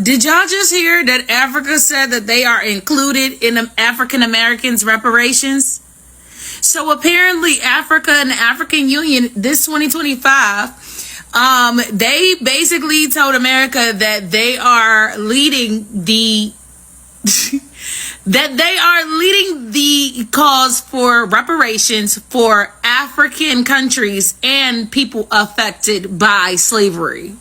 Did y'all just hear that Africa said that they are included in African Americans' reparations? So apparently Africa and the African Union this 2025, they basically told America that they are leading the that they are leading the cause for reparations for African countries and people affected by slavery.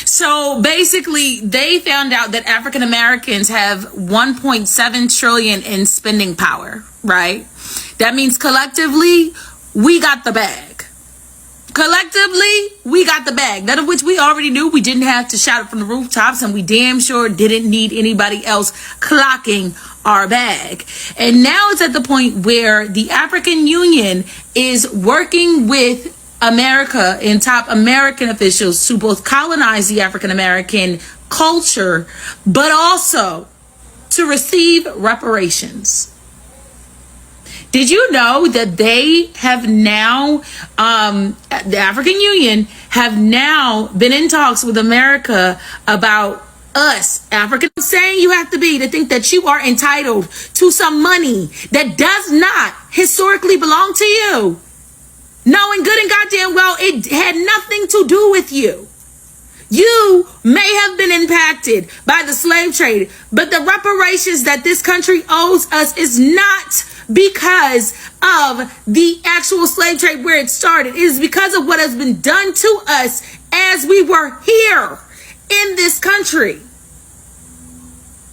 So basically, they found out that African Americans have 1.7 trillion in spending power, right? That means collectively, we got the bag. Collectively, we got the bag. That of which we already knew. We didn't have to shout it from the rooftops, and we damn sure didn't need anybody else clocking our bag. And now it's at the point where the African Union is working with America and top American officials to both colonize the African American culture, but also to receive reparations. Did you know that they have now, the African Union have now been in talks with America about us, African, saying you have to be to think that you are entitled to some money that does not historically belong to you. Knowing good and goddamn well it had nothing to do with you. You may have been impacted by the slave trade, but the reparations that this country owes us is not because of the actual slave trade where it started. It is because of what has been done to us as we were here in this country.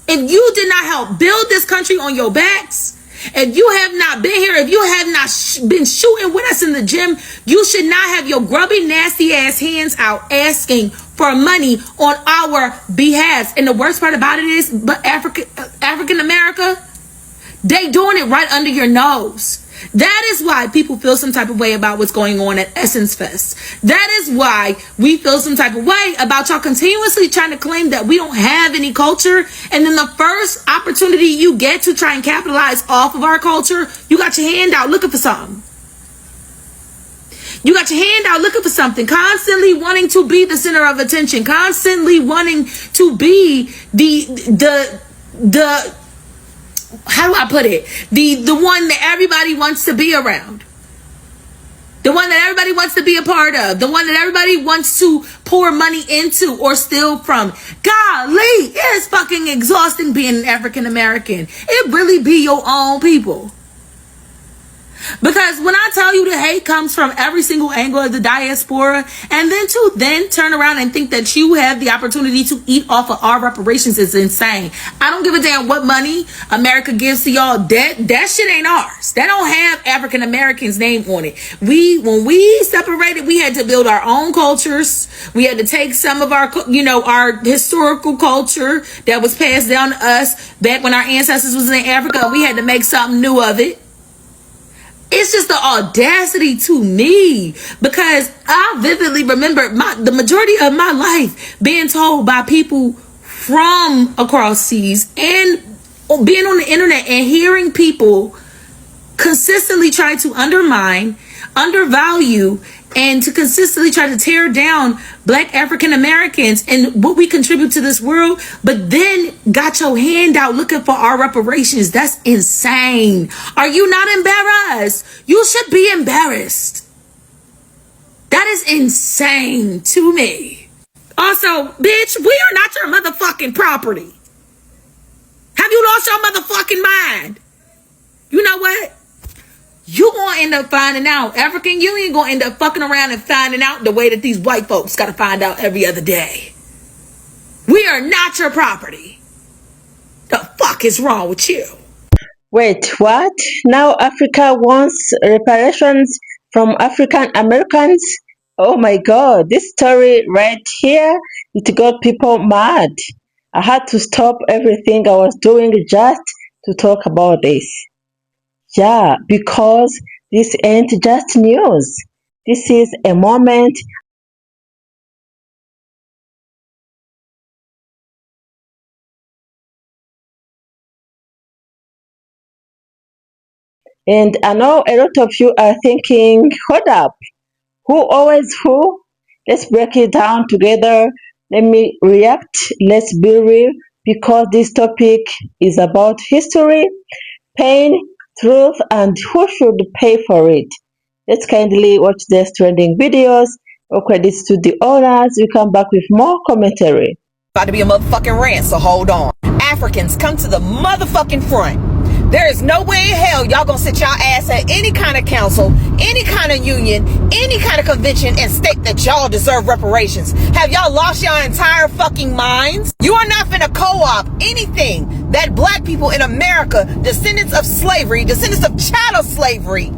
If you did not help build this country on your backs, if you have not been here, if you have not been shooting with us in the gym, you should not have your grubby, nasty ass hands out asking for money on our behalf. And the worst part about it is, but African America, they doing it right under your nose. That is why people feel some type of way about what's going on at Essence Fest. That is why we feel some type of way about y'all continuously trying to claim that we don't have any culture. And then the first opportunity you get to try and capitalize off of our culture, you got your hand out looking for something. You got your hand out looking for something, constantly wanting to be the center of attention, constantly wanting to be the how do I put it? The one that everybody wants to be around. The one that everybody wants to be a part of. The one that everybody wants to pour money into or steal from. Golly, it is fucking exhausting being an African American. It really be your own people. Because when I tell you the hate comes from every single angle of the diaspora, and then to then turn around and think that you have the opportunity to eat off of our reparations is insane. I don't give a damn what money America gives to y'all. That shit ain't ours. That don't have African Americans' name on it. When we separated, we had to build our own cultures. We had to take some of our, our historical culture that was passed down to us back when our ancestors was in Africa. We had to make something new of it. It's just the audacity to me, because I vividly remember the majority of my life being told by people from across seas and being on the internet and hearing people consistently try to undermine, undervalue, and to consistently try to tear down Black African Americans and what we contribute to this world, but then got your hand out looking for our reparations. That's insane. Are you not embarrassed? You should be embarrassed. That is insane to me. Also, bitch, we are not your motherfucking property. Have you lost your motherfucking mind? You know what? You gonna end up finding out. African Union gonna end up fucking around and finding out the way that these white folks gotta find out every other day. We are not your property. The fuck is wrong with you? Wait, what? Now Africa wants reparations from African Americans? Oh my God, this story right here, it got people mad. I had to stop everything I was doing just to talk about this. Yeah, because this ain't just news. This is a moment. And I know a lot of you are thinking, hold up, who always who? Let's break it down together Let me react. Let's be real, because this topic is about history, pain, truth, and who should pay for it. Let's kindly watch these trending videos. All credits to the owners. We come back with more commentary. About to be a motherfucking rant, so hold on. Africans, come to the motherfucking front. There is no way in hell y'all gonna sit y'all ass at any kind of council, any kind of union, any kind of convention and state that y'all deserve reparations. Have y'all lost y'all entire fucking minds? You are not finna co-op anything that black people in America, descendants of slavery, descendants of chattel slavery,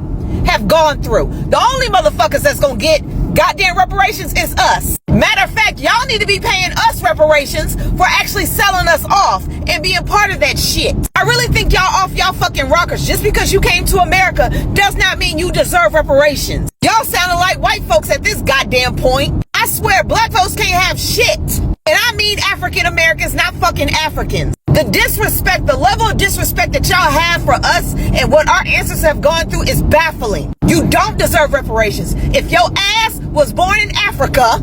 have gone through. The only motherfuckers that's gonna get goddamn reparations is us. Matter of fact, y'all need to be paying us reparations for actually selling us off and being part of that shit. I really think y'all off y'all fucking rockers. Just because you came to America does not mean you deserve reparations. Y'all sounding like white folks at this goddamn point. I swear black folks can't have shit. And I mean African Americans, not fucking Africans. The disrespect, the level of disrespect that y'all have for us and what our ancestors have gone through is baffling. You don't deserve reparations. If your ass was born in Africa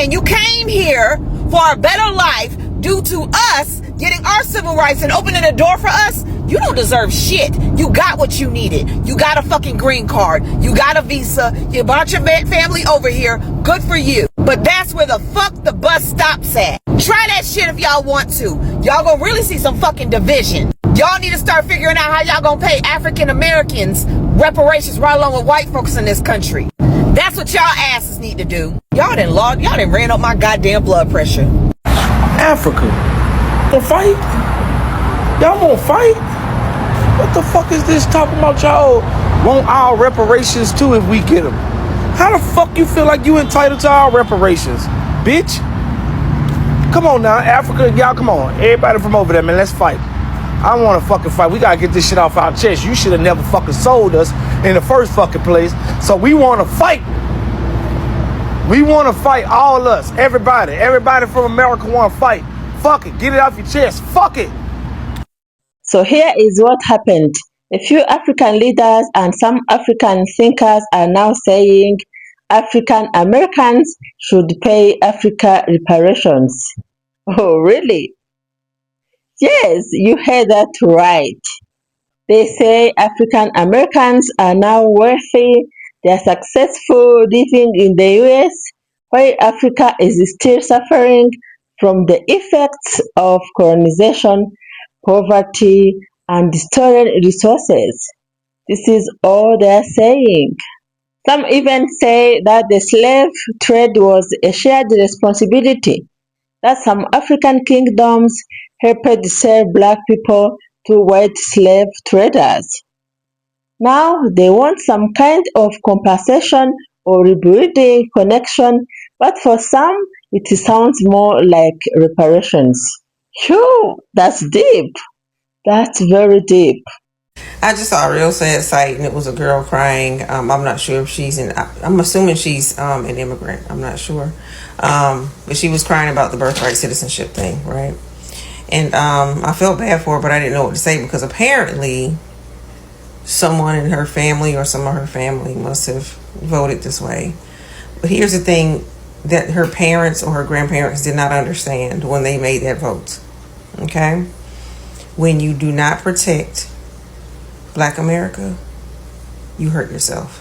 and you came here for a better life due to us getting our civil rights and opening the door for us, you don't deserve shit. You got what you needed. You got a fucking green card. You got a visa. You brought your family over here. Good for you. But that's where the fuck the bus stops at. Try that shit if y'all want to. Y'all gonna really see some fucking division. Y'all need to start figuring out how y'all gonna pay African Americans reparations right along with white folks in this country. That's what y'all asses need to do. Y'all done ran up my goddamn blood pressure. Africa. Gonna fight? Y'all gonna fight? What the fuck is this talking about? Y'all want our reparations too if we get them. How the fuck you feel like you entitled to our reparations, bitch? Come on now, Africa, y'all, come on. Everybody from over there, man, let's fight. I don't want to fucking fight. We gotta get this shit off our chest. You should have never fucking sold us in the first fucking place. So we want to fight. We want to fight, all us, everybody. Everybody from America want to fight. Fuck it, get it off your chest. Fuck it. So here is what happened. A few African leaders and some African thinkers are now saying African Americans should pay Africa reparations. Oh, really? Yes, you heard that right. They say African Americans are now wealthy, they are successful living in the US, while Africa is still suffering from the effects of colonization, poverty, and stolen resources. This is all they are saying. Some even say that the slave trade was a shared responsibility, that some African kingdoms helped sell black people to white slave traders. Now they want some kind of compensation or rebuilding connection, but for some it sounds more like reparations. Phew, that's deep. That's very deep. I just saw a real sad sight, and it was a girl crying. I'm not sure if she's I'm assuming she's an immigrant. I'm not sure, but she was crying about the birthright citizenship thing, right? And I felt bad for her, but I didn't know what to say because apparently someone in her family or some of her family must have voted this way. But here's the thing that her parents or her grandparents did not understand when they made that vote. Okay, when you do not protect Black America, you hurt yourself.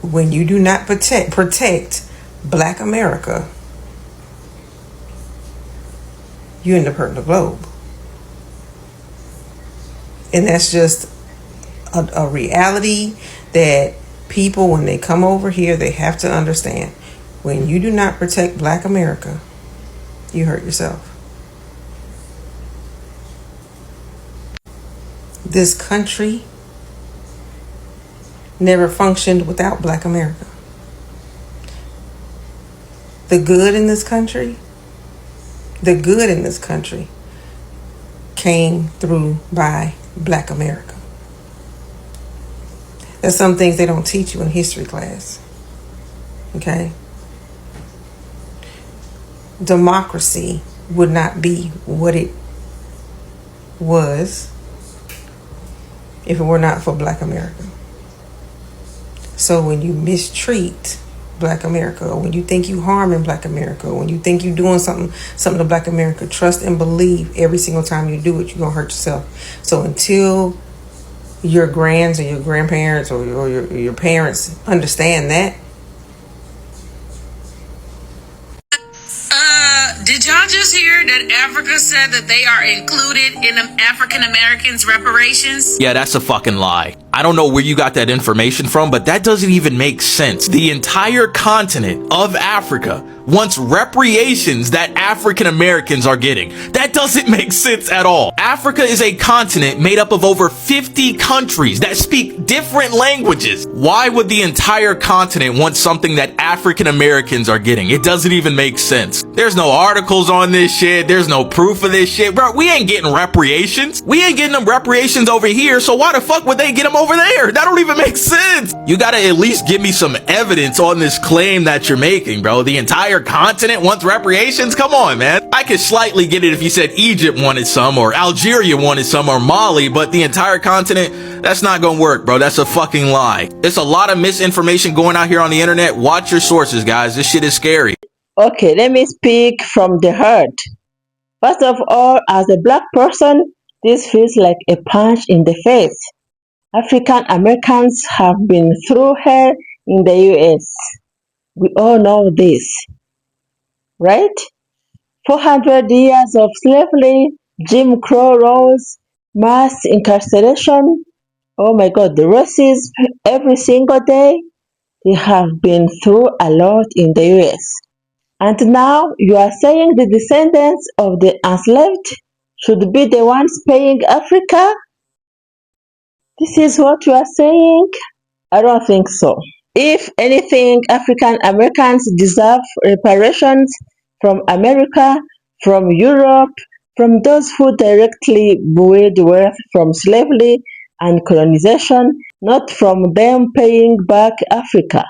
When you do not protect Black America, you end up hurting the globe. And that's just a reality that people, when they come over here, they have to understand. When you do not protect Black America, you hurt yourself. This country never functioned without Black America. The good in this country came through by Black America. There's some things they don't teach you in history class. Okay? Democracy would not be what it was if it were not for Black America. So when you mistreat Black America, or when you think you harming Black America, or when you think you doing something to Black America, trust and believe every single time you do it, you're gonna hurt yourself. So until your grands or your grandparents or your parents understand that. Did y'all just hear that Africa said that they are included in African Americans' reparations? Yeah, that's a fucking lie. I don't know where you got that information from, but that doesn't even make sense. The entire continent of Africa wants reparations that African Americans are getting. That doesn't make sense at all. Africa is a continent made up of over 50 countries that speak different languages. Why would the entire continent want something that African Americans are getting? It doesn't even make sense. There's no articles on this shit. There's no proof of this shit. Bro, we ain't getting reparations. We ain't getting them reparations over here, so why the fuck would they get them over there? That don't even make sense. You gotta at least give me some evidence on this claim that you're making, bro. The entire continent wants reparations? Come on, man. I could slightly get it if you said Egypt wanted some, or Algeria wanted some, or Mali, but the entire continent, that's not gonna work, bro. That's a fucking lie. There's a lot of misinformation going out here on the internet. Watch your sources, guys. This shit is scary. Okay, let me speak from the heart. First of all, as a black person, this feels like a punch in the face. African Americans have been through hell in the US. We all know this, right? 400 years of slavery, Jim Crow laws, mass incarceration. Oh my God, the racism every single day. They have been through a lot in the US. And now you are saying the descendants of the enslaved should be the ones paying Africa? This is what you are saying? I don't think so. If anything, African Americans deserve reparations from America, from Europe, from those who directly buoyed wealth from slavery and colonization, not from them paying back Africa.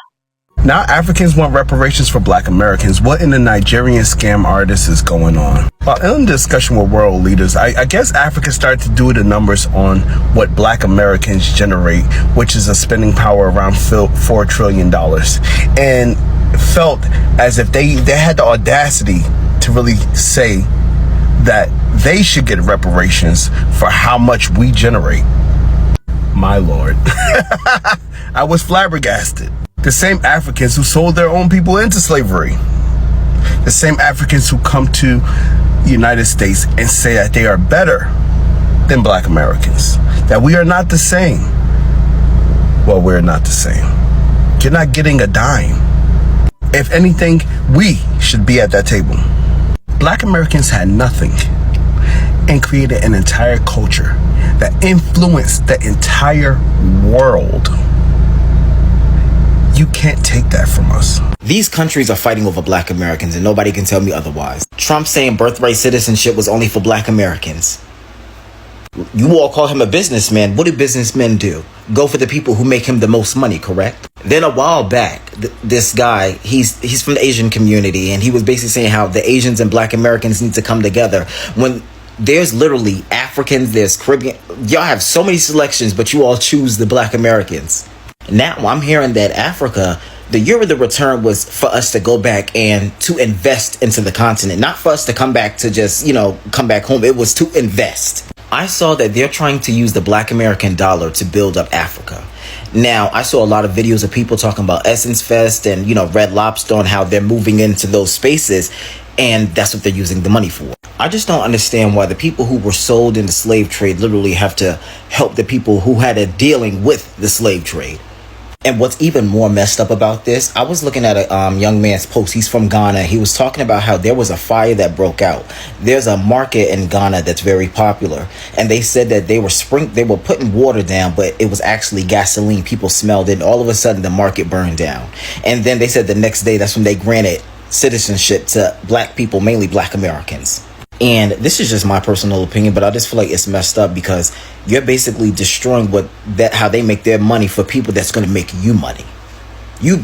Now Africans want reparations for Black Americans. What in the Nigerian scam artist is going on? Well, in discussion with world leaders, I guess Africa started to do the numbers on what Black Americans generate, which is a spending power around $4 trillion, and felt as if they had the audacity to really say that they should get reparations for how much we generate. My Lord. I was flabbergasted. The same Africans who sold their own people into slavery. The same Africans who come to the United States and say that they are better than Black Americans. That we are not the same. Well, we're not the same. You're not getting a dime. If anything, we should be at that table. Black Americans had nothing and created an entire culture that influenced the entire world. You can't take that from us. These countries are fighting over Black Americans and nobody can tell me otherwise. Trump saying birthright citizenship was only for Black Americans. You all call him a businessman. What do businessmen do? Go for the people who make him the most money, correct? Then a while back, this guy, he's from the Asian community, and he was basically saying how the Asians and Black Americans need to come together. When there's literally Africans, there's Caribbean. Y'all have so many selections, but you all choose the Black Americans. Now I'm hearing that Africa, the year of the return was for us to go back and to invest into the continent, not for us to come back to just, come back home. It was to invest. I saw that they're trying to use the Black American dollar to build up Africa. Now, I saw a lot of videos of people talking about Essence Fest and, Red Lobster and how they're moving into those spaces. And that's what they're using the money for. I just don't understand why the people who were sold in the slave trade literally have to help the people who had a dealing with the slave trade. And what's even more messed up about this, I was looking at a young man's post. He's from Ghana. He was talking about how there was a fire that broke out. There's a market in Ghana that's very popular. And they said that they were putting water down, but it was actually gasoline. People smelled it. And all of a sudden, the market burned down. And then they said the next day, that's when they granted citizenship to Black people, mainly Black Americans. And this is just my personal opinion, but I just feel like it's messed up because you're basically destroying how they make their money for people that's going to make you money. You're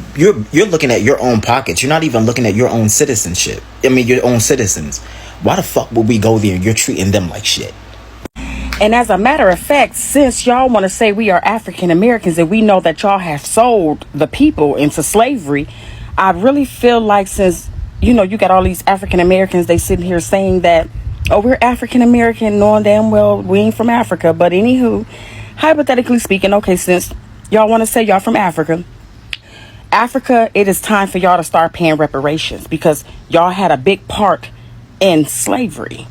looking at your own pockets. You're not even looking at your own citizenship. Your own citizens. Why the fuck would we go there and you're treating them like shit? And as a matter of fact, since y'all want to say we are African Americans and we know that y'all have sold the people into slavery, I really feel like since, you got all these African Americans, they sitting here saying that, oh, we're African American, knowing damn well we ain't from Africa. But anywho, hypothetically speaking, okay, since y'all want to say y'all from Africa, it is time for y'all to start paying reparations because y'all had a big part in slavery.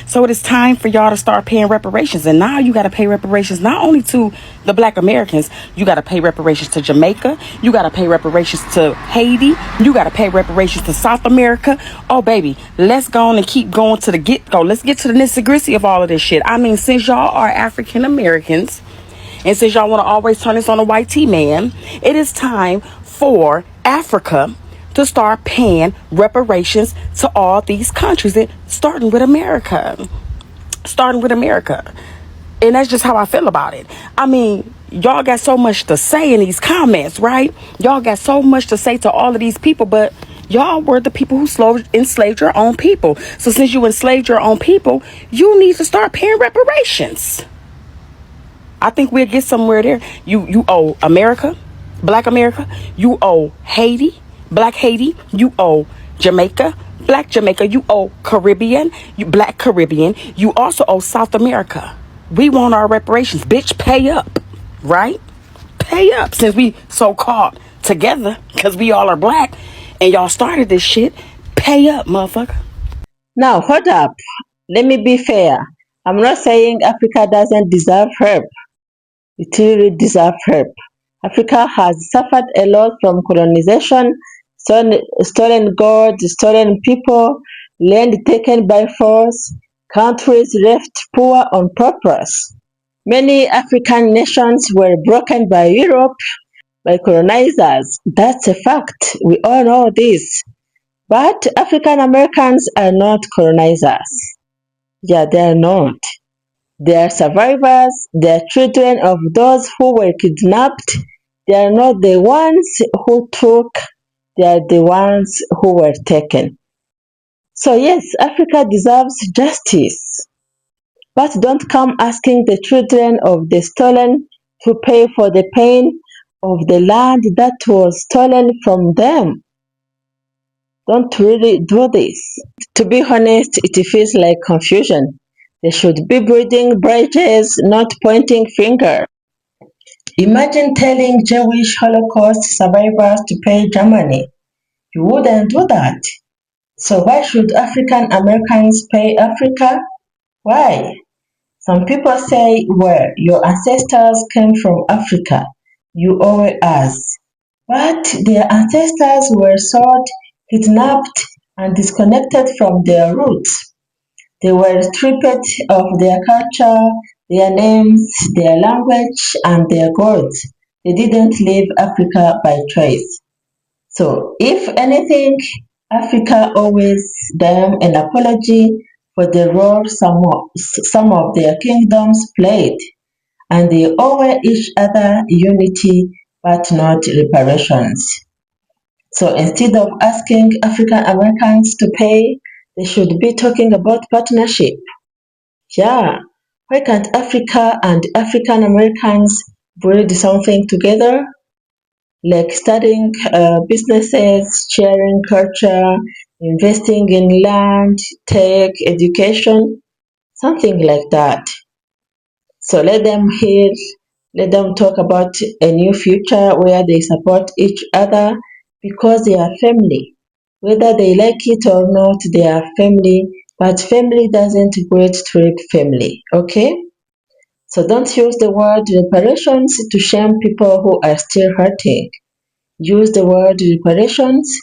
So it is time for y'all to start paying reparations. And now you got to pay reparations not only to the black Americans, you got to pay reparations to Jamaica. You got to pay reparations to Haiti. You got to pay reparations to South America. Oh, baby, let's go on and keep going to the get-go. Let's get to the nitty-gritty of all of this shit. I mean, since y'all are African Americans, and since y'all want to always turn this on a white tea man, it is time for Africa to start paying reparations to all these countries, and starting with America. And that's just how I feel about it. I mean, y'all got so much to say in these comments, right? Y'all got so much to say to all of these people, but y'all were the people who enslaved your own people. So since you enslaved your own people, you need to start paying reparations. I think we'll get somewhere there. You owe America, Black America. You owe Haiti, Black Haiti. You owe Jamaica, Black Jamaica. You owe Caribbean, Black Caribbean. You also owe South America. We want our reparations. Bitch, pay up, right? Pay up since we so-called together because we all are black and y'all started this shit. Pay up, motherfucker. Now, hold up. Let me be fair. I'm not saying Africa doesn't deserve help. It really deserves help. Africa has suffered a lot from colonization, stolen gold, stolen people, land taken by force, countries left poor on purpose. Many African nations were broken by Europe, by colonizers. That's a fact. We all know this. But African Americans are not colonizers. Yeah, they are not. They are survivors. They are children of those who were kidnapped. They are not the ones who took, they are the ones who were taken. So, yes, Africa deserves justice. But don't come asking the children of the stolen to pay for the pain of the land that was stolen from them. Don't really do this. To be honest, it feels like confusion. They should be building bridges, not pointing fingers. Imagine telling Jewish Holocaust survivors to pay Germany. You wouldn't do that. So why should African Americans pay Africa? Why? Some people say, well, your ancestors came from Africa. You owe us. But their ancestors were sold, kidnapped, and disconnected from their roots. They were stripped of their culture, their names, their language, and their gods. They didn't leave Africa by choice. So, if anything, Africa owes them an apology for the role some of their kingdoms played, and they owe each other unity but not reparations. So instead of asking African Americans to pay, they should be talking about partnership. Yeah, why can't Africa and African Americans build something together? Like starting businesses, sharing culture, investing in land, tech, education, something like that. So let them heal, let them talk about a new future where they support each other because they are family. Whether they like it or not, they are family, but family doesn't great trade family, okay? So don't use the word reparations to shame people who are still hurting. Use the word reparations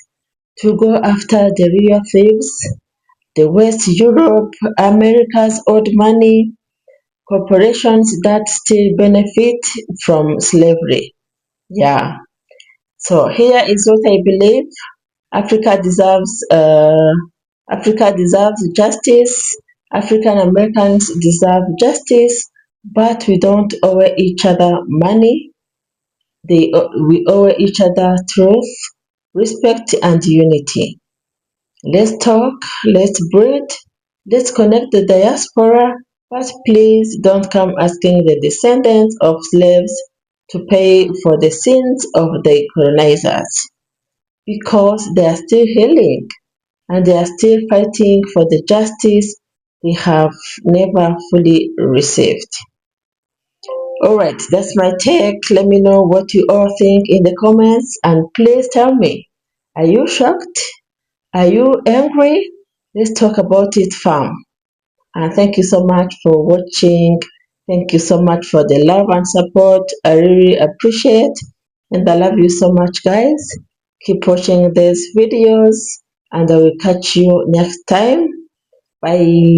to go after the real thieves, the West Europe, America's old money, corporations that still benefit from slavery. Yeah. So here is what I believe. Africa deserves Africa deserves justice. African Americans deserve justice, but we don't owe each other money. We owe each other truth, respect, and unity. Let's talk, let's breed, let's connect the diaspora, but please don't come asking the descendants of slaves to pay for the sins of the colonizers. because they are still healing and they are still fighting for the justice they have never fully received. Alright, that's my take. Let me know what you all think in the comments and please tell me, are you shocked? Are you angry? Let's talk about it fam. And thank you so much for watching. Thank you so much for the love and support. I really appreciate and I love you so much guys. Keep watching these videos and I will catch you next time. Bye.